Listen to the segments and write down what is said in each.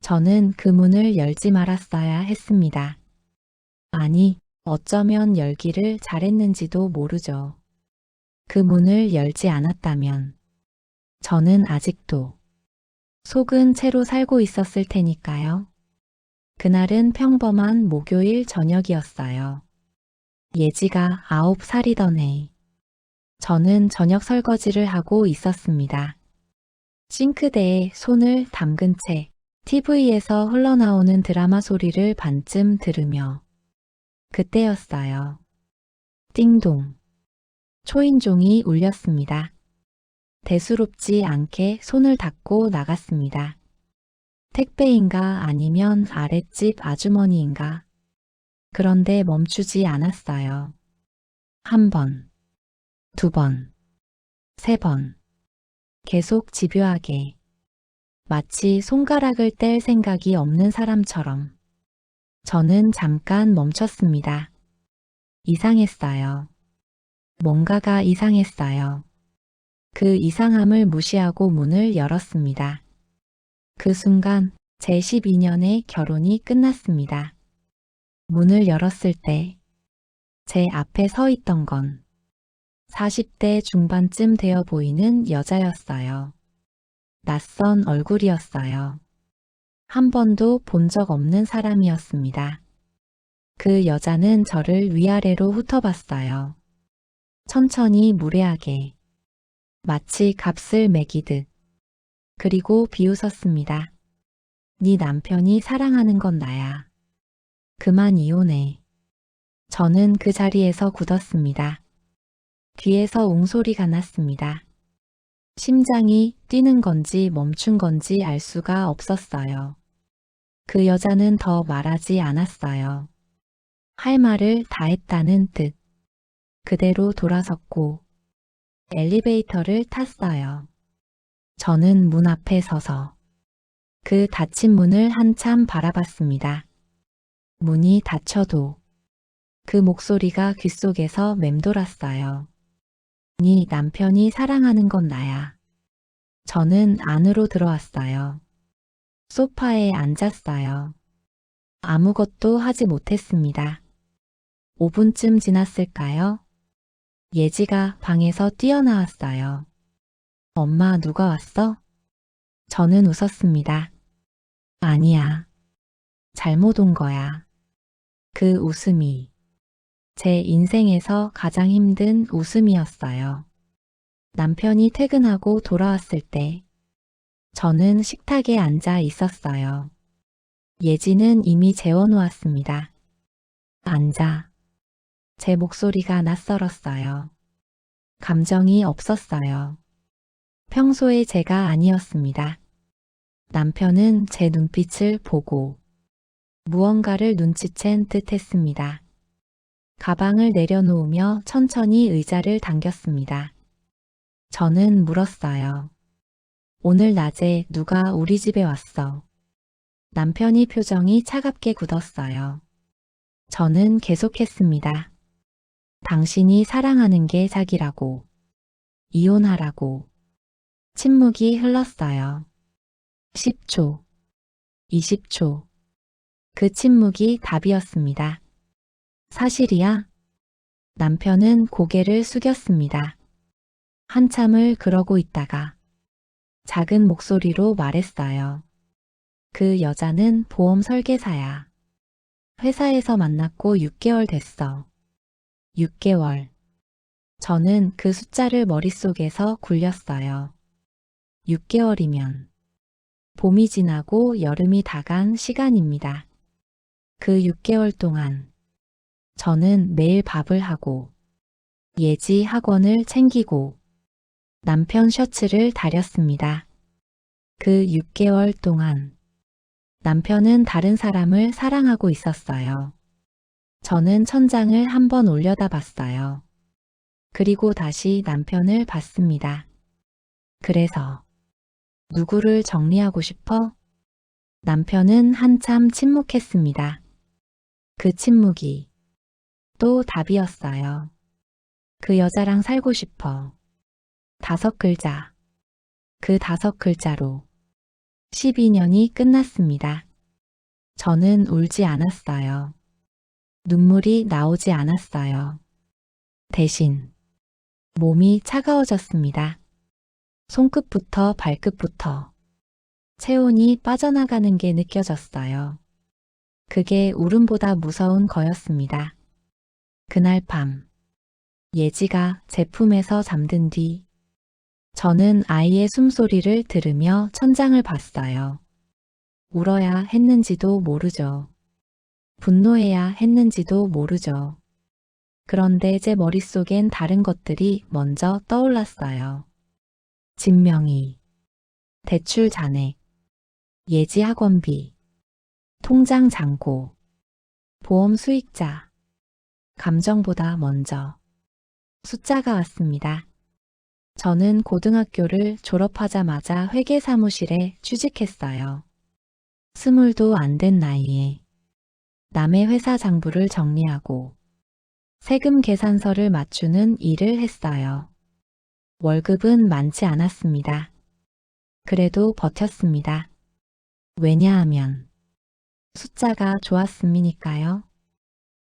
저는 그 문을 열지 말았어야 했습니다. 아니, 어쩌면 열기를 잘했는지도 모르죠. 그 문을 열지 않았다면 저는 아직도 속은 채로 살고 있었을 테니까요. 그날은 평범한 목요일 저녁이었어요. 예지가 9살이던 해. 저는 저녁 설거지를 하고 있었습니다. 싱크대에 손을 담근 채 TV에서 흘러나오는 드라마 소리를 반쯤 들으며 그때였어요. 띵동. 초인종이 울렸습니다. 대수롭지 않게 손을 닦고 나갔습니다. 택배인가 아니면 아랫집 아주머니인가. 그런데 멈추지 않았어요. 한 번, 두 번, 세 번. 계속 집요하게. 마치 손가락을 뗄 생각이 없는 사람처럼. 저는 잠깐 멈췄습니다. 이상했어요. 뭔가가 이상했어요. 그 이상함을 무시하고 문을 열었습니다. 그 순간 제 12년의 결혼이 끝났습니다. 문을 열었을 때 제 앞에 서 있던 건 40대 중반쯤 되어 보이는 여자였어요. 낯선 얼굴이었어요. 한 번도 본 적 없는 사람이었습니다. 그 여자는 저를 위아래로 훑어봤어요. 천천히 무례하게, 마치 값을 매기듯. 그리고 비웃었습니다. 네 남편이 사랑하는 건 나야. 그만 이혼해. 저는 그 자리에서 굳었습니다. 귀에서 웅소리가 났습니다. 심장이 뛰는 건지 멈춘 건지 알 수가 없었어요. 그 여자는 더 말하지 않았어요. 할 말을 다 했다는 뜻. 그대로 돌아섰고 엘리베이터를 탔어요. 저는 문 앞에 서서 그 닫힌 문을 한참 바라봤습니다. 문이 닫혀도 그 목소리가 귓속에서 맴돌았어요. 네 남편이 사랑하는 건 나야. 저는 안으로 들어왔어요. 소파에 앉았어요. 아무것도 하지 못했습니다. 5분쯤 지났을까요? 예지가 방에서 뛰어나왔어요. 엄마 누가 왔어? 저는 웃었습니다. 아니야. 잘못 온 거야. 그 웃음이 제 인생에서 가장 힘든 웃음이었어요. 남편이 퇴근하고 돌아왔을 때 저는 식탁에 앉아 있었어요. 예지는 이미 재워놓았습니다. 앉아. 제 목소리가 낯설었어요. 감정이 없었어요. 평소의 제가 아니었습니다. 남편은 제 눈빛을 보고 무언가를 눈치챈 듯 했습니다. 가방을 내려놓으며 천천히 의자를 당겼습니다. 저는 물었어요. 오늘 낮에 누가 우리 집에 왔어? 남편이 표정이 차갑게 굳었어요. 저는 계속했습니다. 당신이 사랑하는 게 자기라고. 이혼하라고. 침묵이 흘렀어요. 10초, 20초. 그 침묵이 답이었습니다. 사실이야? 남편은 고개를 숙였습니다. 한참을 그러고 있다가 작은 목소리로 말했어요. 그 여자는 보험 설계사야. 회사에서 만났고 6개월 됐어. 6개월. 저는 그 숫자를 머릿속에서 굴렸어요. 6개월이면 봄이 지나고 여름이 다간 시간입니다. 그 6개월 동안 저는 매일 밥을 하고 예지 학원을 챙기고 남편 셔츠를 다렸습니다. 그 6개월 동안 남편은 다른 사람을 사랑하고 있었어요. 저는 천장을 한번 올려다봤어요. 그리고 다시 남편을 봤습니다. 그래서 누구를 정리하고 싶어? 남편은 한참 침묵했습니다. 그 침묵이 또 답이었어요. 그 여자랑 살고 싶어. 5글자. 그 5글자로 12년이 끝났습니다. 저는 울지 않았어요. 눈물이 나오지 않았어요. 대신 몸이 차가워졌습니다. 손끝부터 발끝부터 체온이 빠져나가는 게 느껴졌어요. 그게 울음보다 무서운 거였습니다. 그날 밤, 예지가 제 품에서 잠든 뒤, 저는 아이의 숨소리를 들으며 천장을 봤어요. 울어야 했는지도 모르죠. 분노해야 했는지도 모르죠. 그런데 제 머릿속엔 다른 것들이 먼저 떠올랐어요. 진명이, 대출 잔액, 예지 학원비, 통장 잔고, 보험 수익자, 감정보다 먼저 숫자가 왔습니다. 저는 고등학교를 졸업하자마자 회계사무실에 취직했어요. 20도 안 된 나이에 남의 회사 장부를 정리하고 세금 계산서를 맞추는 일을 했어요. 월급은 많지 않았습니다. 그래도 버텼습니다. 왜냐하면 숫자가 좋았음이니까요.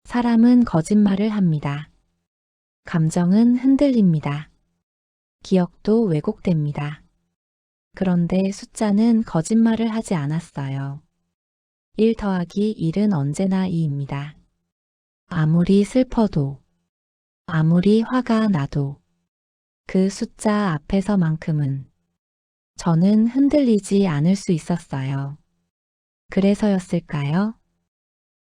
사람은 거짓말을 합니다. 감정은 흔들립니다. 기억도 왜곡됩니다. 그런데 숫자는 거짓말을 하지 않았어요. 1 더하기 1은 언제나 2입니다. 아무리 슬퍼도, 아무리 화가 나도 그 숫자 앞에서만큼은 저는 흔들리지 않을 수 있었어요. 그래서였을까요?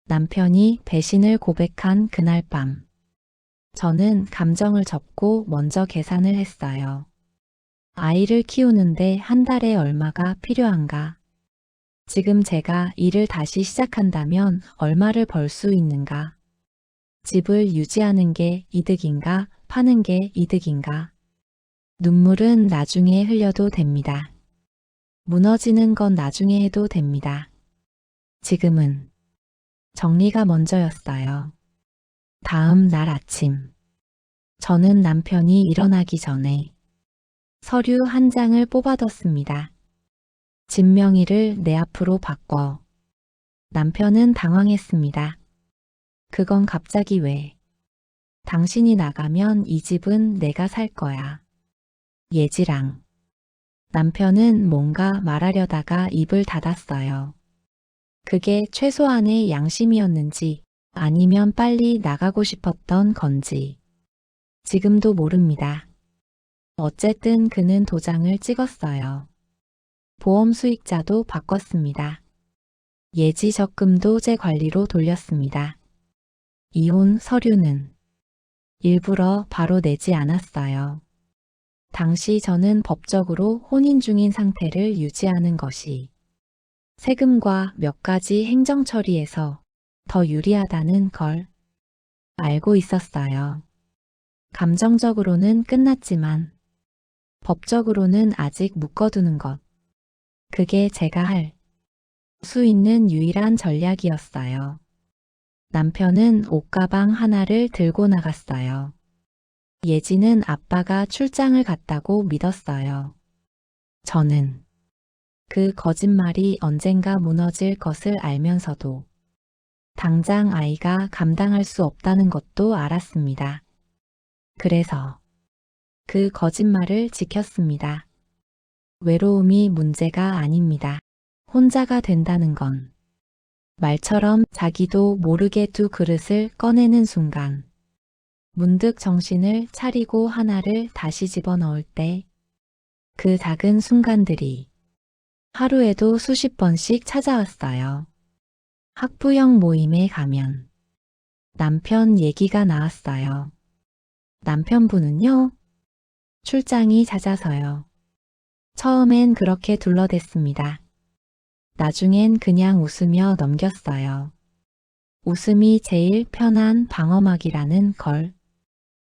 남편이 배신을 고백한 그날 밤, 저는 감정을 접고 먼저 계산을 했어요. 아이를 키우는데 한 달에 얼마가 필요한가? 지금 제가 일을 다시 시작한다면 얼마를 벌 수 있는가? 집을 유지하는 게 이득인가? 파는 게 이득인가? 눈물은 나중에 흘려도 됩니다. 무너지는 건 나중에 해도 됩니다. 지금은 정리가 먼저였어요. 다음 날 아침, 저는 남편이 일어나기 전에 서류 한 장을 뽑아뒀습니다. 진명이를 내 앞으로 바꿔. 남편은 당황했습니다. 그건 갑자기 왜? 당신이 나가면 이 집은 내가 살 거야. 예지랑. 남편은 뭔가 말하려다가 입을 닫았어요. 그게 최소한의 양심이었는지 아니면 빨리 나가고 싶었던 건지 지금도 모릅니다. 어쨌든 그는 도장을 찍었어요. 보험 수익자도 바꿨습니다. 예지 적금도 제 관리로 돌렸습니다. 이혼 서류는 일부러 바로 내지 않았어요. 당시 저는 법적으로 혼인 중인 상태를 유지하는 것이 세금과 몇 가지 행정 처리에서 더 유리하다는 걸 알고 있었어요. 감정적으로는 끝났지만 법적으로는 아직 묶어두는 것. 그게 제가 할 수 있는 유일한 전략이었어요. 남편은 옷가방 하나를 들고 나갔어요. 예지는 아빠가 출장을 갔다고 믿었어요. 저는 그 거짓말이 언젠가 무너질 것을 알면서도 당장 아이가 감당할 수 없다는 것도 알았습니다. 그래서 그 거짓말을 지켰습니다. 외로움이 문제가 아닙니다. 혼자가 된다는 건 말처럼 자기도 모르게 두 그릇을 꺼내는 순간 문득 정신을 차리고 하나를 다시 집어넣을 때 그 작은 순간들이 하루에도 수십 번씩 찾아왔어요. 학부형 모임에 가면 남편 얘기가 나왔어요. 남편분은요? 출장이 잦아서요. 처음엔 그렇게 둘러댔습니다. 나중엔 그냥 웃으며 넘겼어요. 웃음이 제일 편한 방어막이라는 걸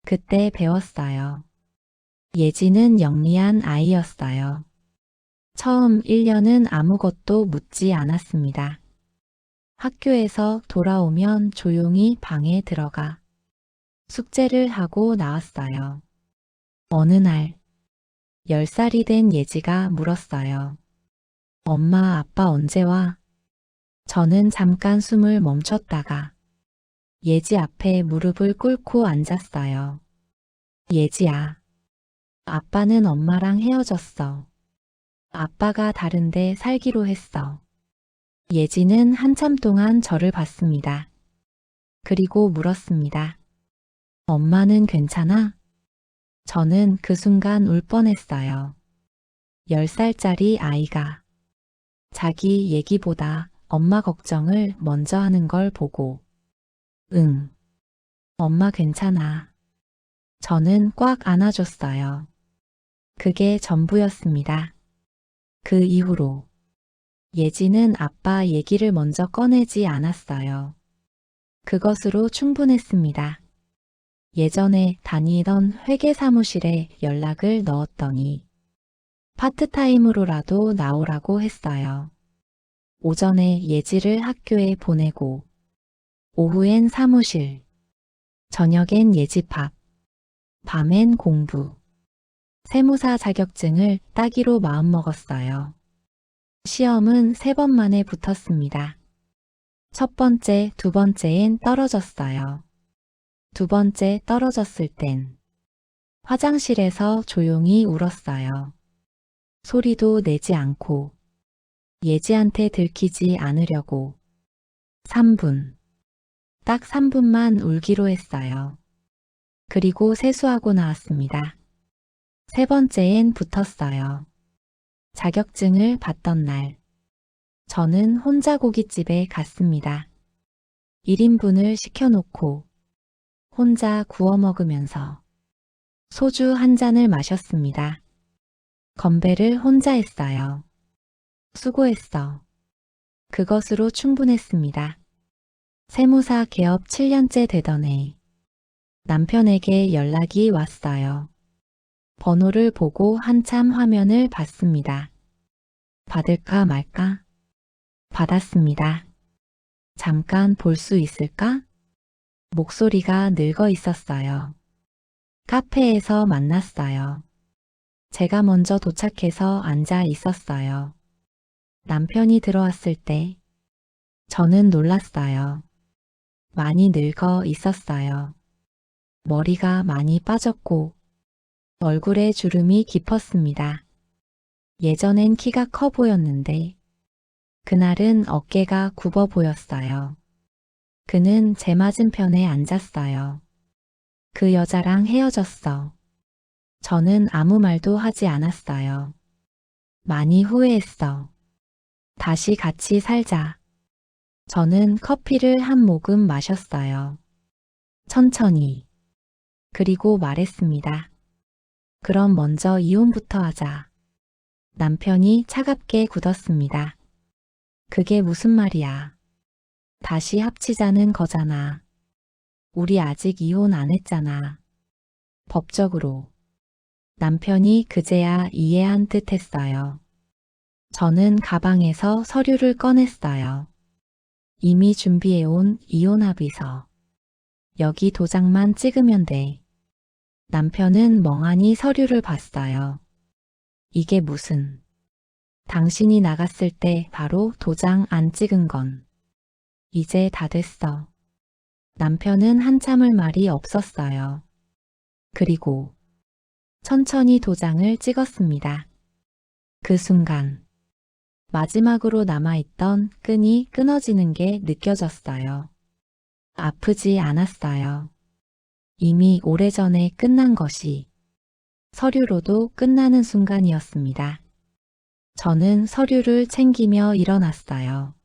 그때 배웠어요. 예지는 영리한 아이였어요. 처음 1년은 아무것도 묻지 않았습니다. 학교에서 돌아오면 조용히 방에 들어가 숙제를 하고 나왔어요. 어느 날 10살이 된 예지가 물었어요. 엄마, 아빠 언제 와? 저는 잠깐 숨을 멈췄다가 예지 앞에 무릎을 꿇고 앉았어요. 예지야, 아빠는 엄마랑 헤어졌어. 아빠가 다른데 살기로 했어. 예지는 한참 동안 저를 봤습니다. 그리고 물었습니다. 엄마는 괜찮아? 저는 그 순간 울 뻔했어요. 10살짜리 아이가 자기 얘기보다 엄마 걱정을 먼저 하는 걸 보고 응, 엄마 괜찮아. 저는 꽉 안아줬어요. 그게 전부였습니다. 그 이후로 예지는 아빠 얘기를 먼저 꺼내지 않았어요. 그것으로 충분했습니다. 예전에 다니던 회계 사무실에 연락을 넣었더니 파트타임으로라도 나오라고 했어요. 오전에 예지를 학교에 보내고 오후엔 사무실, 저녁엔 예지밥, 밤엔 공부. 세무사 자격증을 따기로 마음먹었어요. 시험은 3번 만에 붙었습니다. 첫 번째, 두 번째엔 떨어졌어요. 두 번째 떨어졌을 땐 화장실에서 조용히 울었어요. 소리도 내지 않고 예지한테 들키지 않으려고 3분, 딱 3분만 울기로 했어요. 그리고 세수하고 나왔습니다. 세 번째엔 붙었어요. 자격증을 받던 날, 저는 혼자 고깃집에 갔습니다. 1인분을 시켜놓고 혼자 구워 먹으면서 소주 한 잔을 마셨습니다. 건배를 혼자 했어요. 수고했어. 그것으로 충분했습니다. 세무사 개업 7년째 되던 해 남편에게 연락이 왔어요. 번호를 보고 한참 화면을 봤습니다. 받을까 말까? 받았습니다. 잠깐 볼 수 있을까? 목소리가 늙어 있었어요. 카페에서 만났어요. 제가 먼저 도착해서 앉아 있었어요. 남편이 들어왔을 때 저는 놀랐어요. 많이 늙어 있었어요. 머리가 많이 빠졌고 얼굴에 주름이 깊었습니다. 예전엔 키가 커 보였는데 그날은 어깨가 굽어 보였어요. 그는 제 맞은편에 앉았어요. 그 여자랑 헤어졌어. 저는 아무 말도 하지 않았어요. 많이 후회했어. 다시 같이 살자. 저는 커피를 한 모금 마셨어요. 천천히. 그리고 말했습니다. 그럼 먼저 이혼부터 하자. 남편이 차갑게 굳었습니다. 그게 무슨 말이야. 다시 합치자는 거잖아. 우리 아직 이혼 안 했잖아. 법적으로. 남편이 그제야 이해한 듯 했어요. 저는 가방에서 서류를 꺼냈어요. 이미 준비해온 이혼 합의서. 여기 도장만 찍으면 돼. 남편은 멍하니 서류를 봤어요. 이게 무슨. 당신이 나갔을 때 바로 도장 안 찍은 건. 이제 다 됐어. 남편은 한참을 말이 없었어요. 그리고 천천히 도장을 찍었습니다. 그 순간 마지막으로 남아있던 끈이 끊어지는 게 느껴졌어요. 아프지 않았어요. 이미 오래전에 끝난 것이 서류로도 끝나는 순간이었습니다. 저는 서류를 챙기며 일어났어요.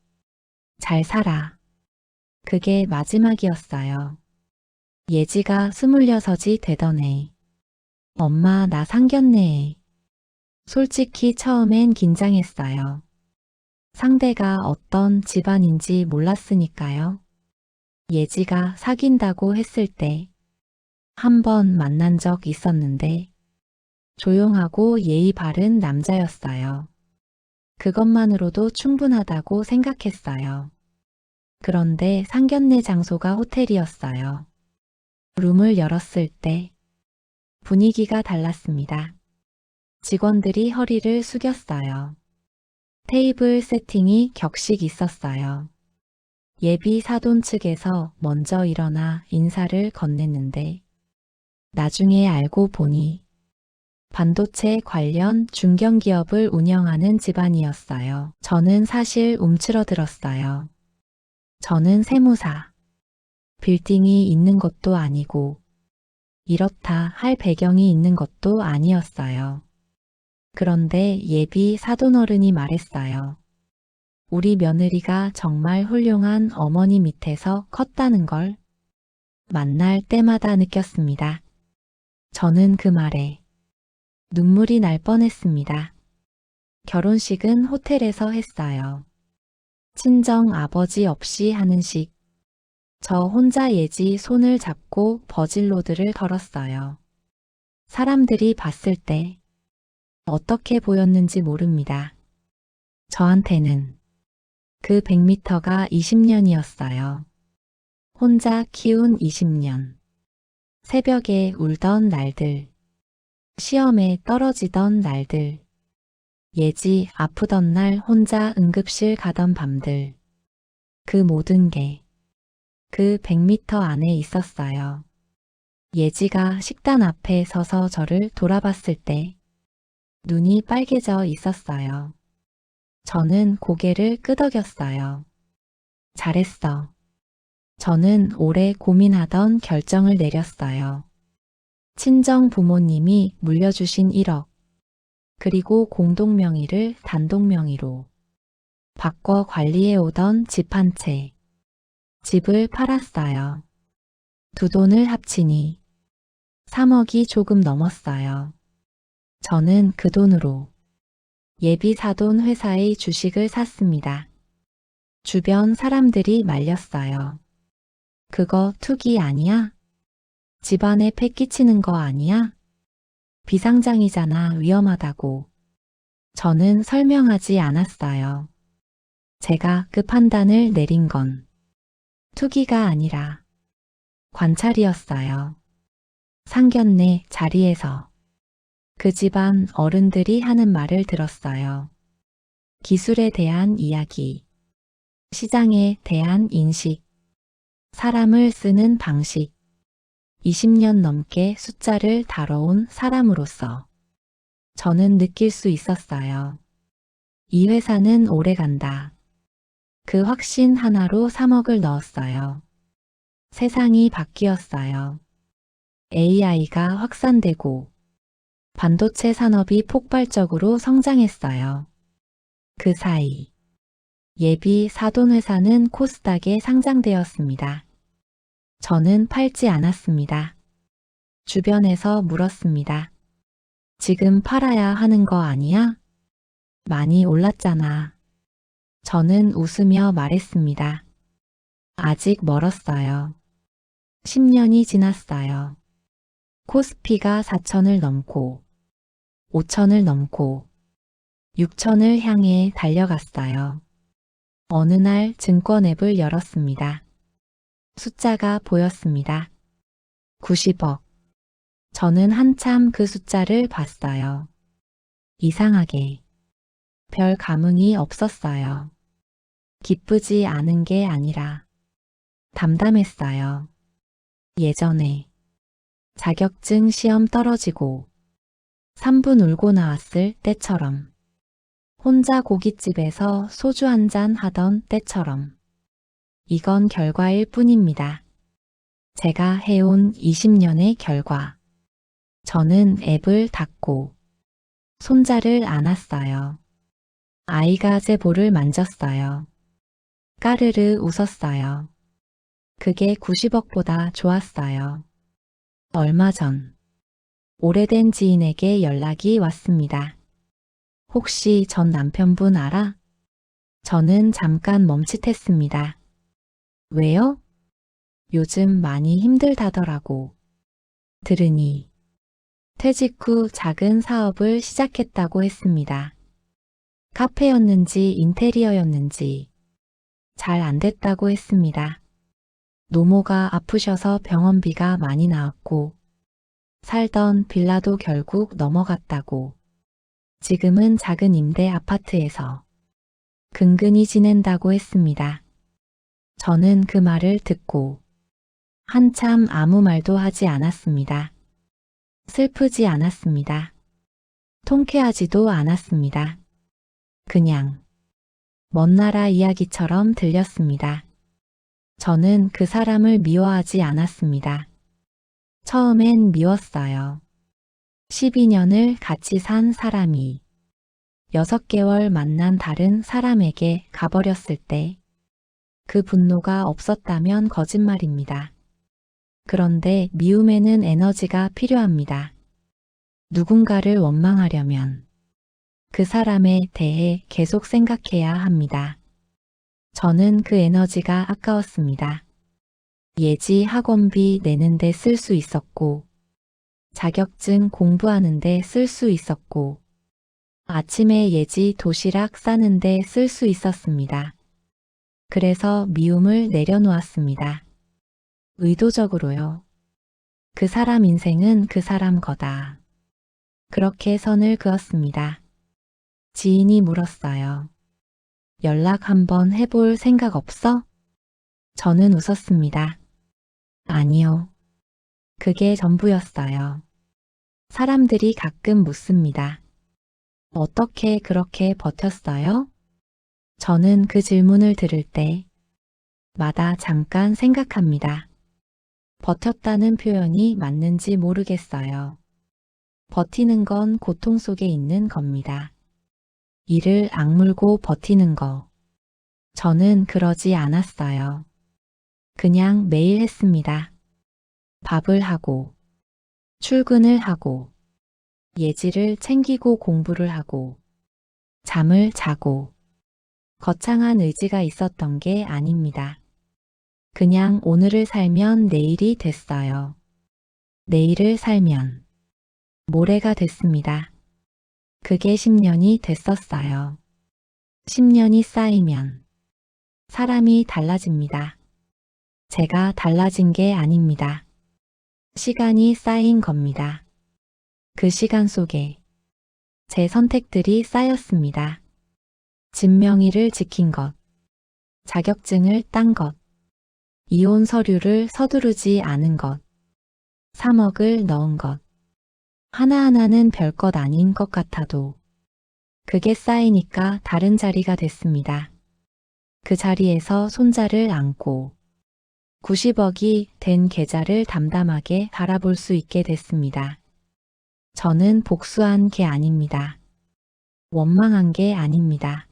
잘 살아. 그게 마지막이었어요. 예지가 26이 되던 해. 엄마 나 상견례. 솔직히 처음엔 긴장했어요. 상대가 어떤 집안인지 몰랐으니까요. 예지가 사귄다고 했을 때 한 번 만난 적 있었는데 조용하고 예의 바른 남자였어요. 그것만으로도 충분하다고 생각했어요. 그런데 상견례 장소가 호텔이었어요. 룸을 열었을 때 분위기가 달랐습니다. 직원들이 허리를 숙였어요. 테이블 세팅이 격식 있었어요. 예비 사돈 측에서 먼저 일어나 인사를 건넸는데 나중에 알고 보니 반도체 관련 중견기업을 운영하는 집안이었어요. 저는 사실 움츠러들었어요. 저는 세무사. 빌딩이 있는 것도 아니고 이렇다 할 배경이 있는 것도 아니었어요. 그런데 예비 사돈어른이 말했어요. 우리 며느리가 정말 훌륭한 어머니 밑에서 컸다는 걸 만날 때마다 느꼈습니다. 저는 그 말에 눈물이 날 뻔했습니다. 결혼식은 호텔에서 했어요. 친정 아버지 없이 하는 식. 저 혼자 예지 손을 잡고 버질로드를 덜었어요. 사람들이 봤을 때 어떻게 보였는지 모릅니다. 저한테는 그 100m가 20년이었어요. 혼자 키운 20년. 새벽에 울던 날들. 시험에 떨어지던 날들. 예지 아프던 날 혼자 응급실 가던 밤들. 그 모든 게 그 100m 안에 있었어요. 예지가 식단 앞에 서서 저를 돌아봤을 때 눈이 빨개져 있었어요. 저는 고개를 끄덕였어요. 잘했어. 저는 오래 고민하던 결정을 내렸어요. 친정 부모님이 물려주신 1억, 그리고 공동명의를 단독명의로 바꿔 관리해오던 집 한 채. 집을 팔았어요. 두 돈을 합치니 3억이 조금 넘었어요. 저는 그 돈으로 예비 사돈 회사의 주식을 샀습니다. 주변 사람들이 말렸어요. 그거 투기 아니야? 집안에 패 끼치는 거 아니야? 비상장이잖아, 위험하다고. 저는 설명하지 않았어요. 제가 그 판단을 내린 건 투기가 아니라 관찰이었어요. 상견례 자리에서 그 집안 어른들이 하는 말을 들었어요. 기술에 대한 이야기, 시장에 대한 인식, 사람을 쓰는 방식, 20년 넘게 숫자를 다뤄온 사람으로서 저는 느낄 수 있었어요. 이 회사는 오래 간다. 그 확신 하나로 3억을 넣었어요. 세상이 바뀌었어요. AI가 확산되고 반도체 산업이 폭발적으로 성장했어요. 그 사이 예비 사돈 회사는 코스닥에 상장되었습니다. 저는 팔지 않았습니다. 주변에서 물었습니다. 지금 팔아야 하는 거 아니야? 많이 올랐잖아. 저는 웃으며 말했습니다. 아직 멀었어요. 10년이 지났어요. 코스피가 4천을 넘고 5천을 넘고 6천을 향해 달려갔어요. 어느 날 증권 앱을 열었습니다. 숫자가 보였습니다. 90억. 저는 한참 그 숫자를 봤어요. 이상하게 별 감흥이 없었어요. 기쁘지 않은 게 아니라 담담했어요. 예전에 자격증 시험 떨어지고 3분 울고 나왔을 때처럼, 혼자 고깃집에서 소주 한잔 하던 때처럼. 이건 결과일 뿐입니다. 제가 해온 20년의 결과. 저는 앱을 닫고 손자를 안았어요. 아이가 제 볼을 만졌어요. 까르르 웃었어요. 그게 90억보다 좋았어요. 얼마 전 오래된 지인에게 연락이 왔습니다. 혹시 전 남편분 알아? 저는 잠깐 멈칫했습니다. 왜요? 요즘 많이 힘들다더라고. 들으니 퇴직 후 작은 사업을 시작했다고 했습니다. 카페였는지 인테리어였는지 잘 안 됐다고 했습니다. 노모가 아프셔서 병원비가 많이 나왔고 살던 빌라도 결국 넘어갔다고. 지금은 작은 임대 아파트에서 근근히 지낸다고 했습니다. 저는 그 말을 듣고 한참 아무 말도 하지 않았습니다. 슬프지 않았습니다. 통쾌하지도 않았습니다. 그냥 먼 나라 이야기처럼 들렸습니다. 저는 그 사람을 미워하지 않았습니다. 처음엔 미웠어요. 12년을 같이 산 사람이 6개월 만난 다른 사람에게 가버렸을 때 그 분노가 없었다면 거짓말입니다. 그런데 미움에는 에너지가 필요합니다. 누군가를 원망하려면 그 사람에 대해 계속 생각해야 합니다. 저는 그 에너지가 아까웠습니다. 예지 학원비 내는데 쓸 수 있었고, 자격증 공부하는데 쓸 수 있었고, 아침에 예지 도시락 싸는데 쓸 수 있었습니다. 그래서 미움을 내려놓았습니다. 의도적으로요. 그 사람 인생은 그 사람 거다. 그렇게 선을 그었습니다. 지인이 물었어요. 연락 한번 해볼 생각 없어? 저는 웃었습니다. 아니요. 그게 전부였어요. 사람들이 가끔 묻습니다. 어떻게 그렇게 버텼어요? 저는 그 질문을 들을 때마다 잠깐 생각합니다. 버텼다는 표현이 맞는지 모르겠어요. 버티는 건 고통 속에 있는 겁니다. 이를 악물고 버티는 거. 저는 그러지 않았어요. 그냥 매일 했습니다. 밥을 하고, 출근을 하고, 예지를 챙기고 공부를 하고, 잠을 자고, 거창한 의지가 있었던 게 아닙니다. 그냥 오늘을 살면 내일이 됐어요. 내일을 살면 모레가 됐습니다. 그게 10년이 됐었어요. 10년이 쌓이면 사람이 달라집니다. 제가 달라진 게 아닙니다. 시간이 쌓인 겁니다. 그 시간 속에 제 선택들이 쌓였습니다. 진명의를 지킨 것, 자격증을 딴 것, 이혼 서류를 서두르지 않은 것, 3억을 넣은 것. 하나하나는 별것 아닌 것 같아도 그게 쌓이니까 다른 자리가 됐습니다. 그 자리에서 손자를 안고 90억이 된 계좌를 담담하게 바라볼 수 있게 됐습니다. 저는 복수한 게 아닙니다. 원망한 게 아닙니다.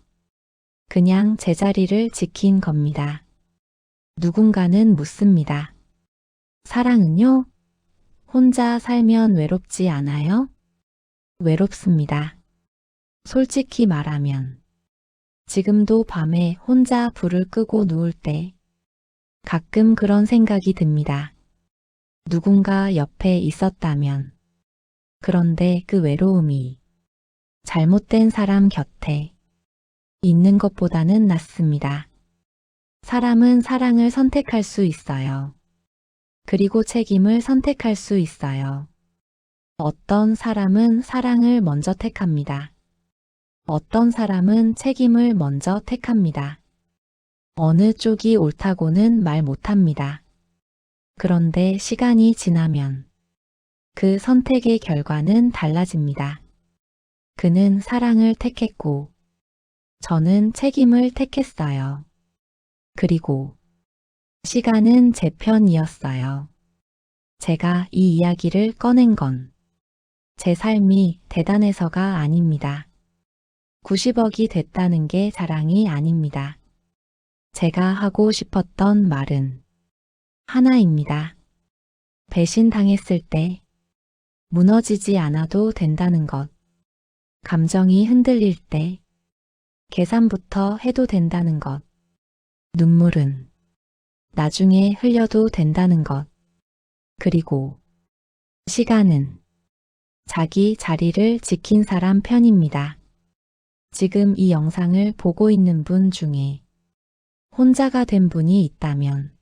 그냥 제 자리를 지킨 겁니다. 누군가는 묻습니다. 사랑은요? 혼자 살면 외롭지 않아요? 외롭습니다. 솔직히 말하면 지금도 밤에 혼자 불을 끄고 누울 때 가끔 그런 생각이 듭니다. 누군가 옆에 있었다면. 그런데 그 외로움이 잘못된 사람 곁에 있는 것보다는 낫습니다. 사람은 사랑을 선택할 수 있어요. 그리고 책임을 선택할 수 있어요. 어떤 사람은 사랑을 먼저 택합니다. 어떤 사람은 책임을 먼저 택합니다. 어느 쪽이 옳다고는 말 못합니다. 그런데 시간이 지나면 그 선택의 결과는 달라집니다. 그는 사랑을 택했고 저는 책임을 택했어요. 그리고 시간은 제 편이었어요. 제가 이 이야기를 꺼낸 건 제 삶이 대단해서가 아닙니다. 90억이 됐다는 게 자랑이 아닙니다. 제가 하고 싶었던 말은 하나입니다. 배신당했을 때 무너지지 않아도 된다는 것. 감정이 흔들릴 때 계산부터 해도 된다는 것. 눈물은 나중에 흘려도 된다는 것. 그리고 시간은 자기 자리를 지킨 사람 편입니다. 지금 이 영상을 보고 있는 분 중에 혼자가 된 분이 있다면,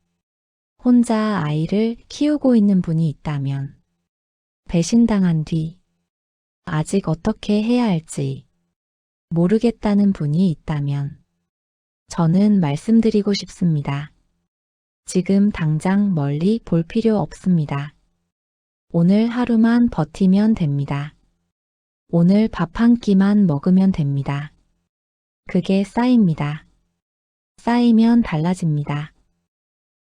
혼자 아이를 키우고 있는 분이 있다면, 배신당한 뒤 아직 어떻게 해야 할지 모르겠다는 분이 있다면 저는 말씀드리고 싶습니다. 지금 당장 멀리 볼 필요 없습니다. 오늘 하루만 버티면 됩니다. 오늘 밥 한 끼만 먹으면 됩니다. 그게 쌓입니다. 쌓이면 달라집니다.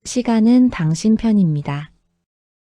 시간은 당신 편입니다.